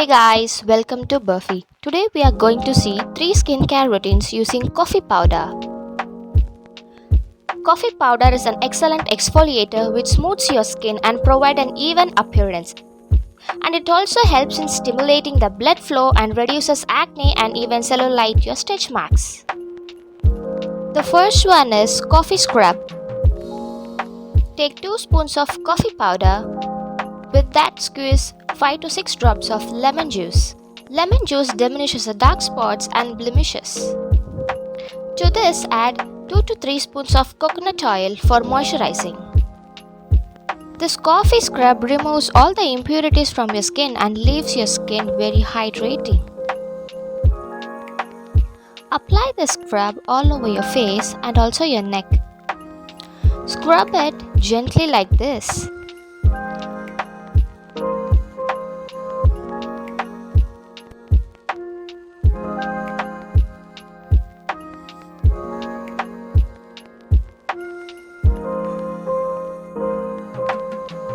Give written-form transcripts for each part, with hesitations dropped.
Hey guys, welcome to Barfii. Today we are going to see 3 skincare routines using coffee powder. Coffee powder is an excellent exfoliator which smooths your skin and provides an even appearance. And it also helps in stimulating the blood flow and reduces acne and even cellulite your stretch marks. The first one is coffee scrub. Take 2 spoons of coffee powder. With that, squeeze 5 to 6 drops of lemon juice. Lemon juice diminishes the dark spots and blemishes. To this, add 2 to 3 spoons of coconut oil for moisturizing. This coffee scrub removes all the impurities from your skin and leaves your skin very hydrating. Apply the scrub all over your face and also your neck. Scrub it gently like this.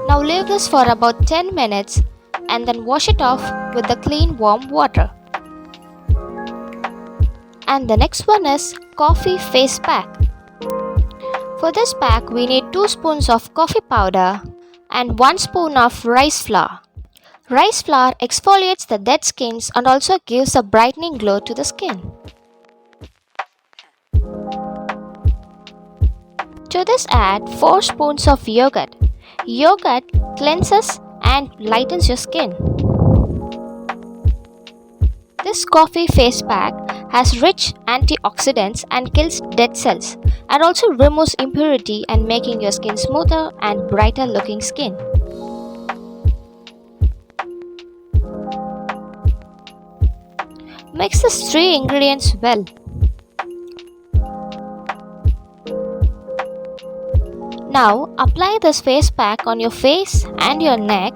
Now leave this for about 10 minutes and then wash it off with the clean warm water. And the next one is coffee face pack. For this pack we need 2 spoons of coffee powder and 1 spoon of rice flour. Rice flour exfoliates the dead skins and also gives a brightening glow to the skin. To this add 4 spoons of yogurt. Yogurt cleanses and lightens your skin. This coffee face pack has rich antioxidants and kills dead cells and also removes impurity and making your skin smoother and brighter looking skin. Mix these 3 ingredients well. Now apply this face pack on your face and your neck.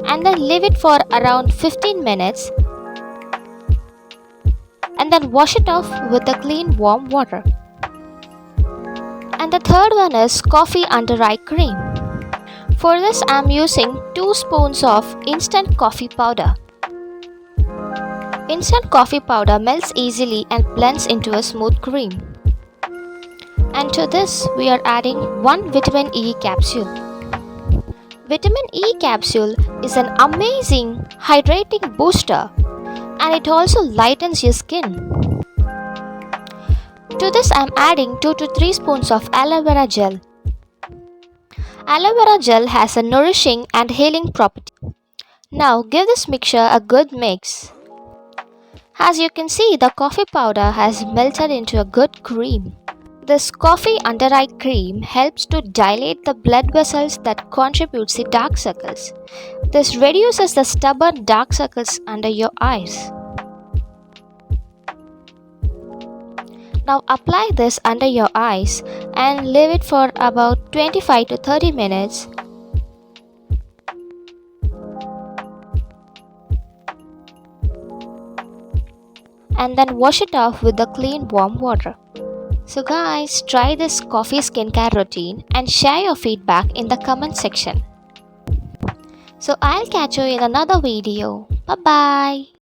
And then leave it for around 15 minutes. And then wash it off with the clean warm water. And the third one is coffee under eye cream. For this I am using 2 spoons of instant coffee powder. Instant coffee powder melts easily and blends into a smooth cream. And to this we are adding 1 vitamin E capsule. Vitamin E capsule is an amazing hydrating booster and it also lightens your skin. To this I am adding 2 to 3 spoons of aloe vera gel. Aloe vera gel has a nourishing and healing property. Now give this mixture a good mix. As you can see, the coffee powder has melted into a good cream. This coffee under eye cream helps to dilate the blood vessels that contributes the dark circles. This reduces the stubborn dark circles under your eyes. Now apply this under your eyes and leave it for about 25 to 30 minutes. And then wash it off with the clean warm water. So guys, try this coffee skincare routine and share your feedback in the comment section. So I'll catch you in another video. Bye bye.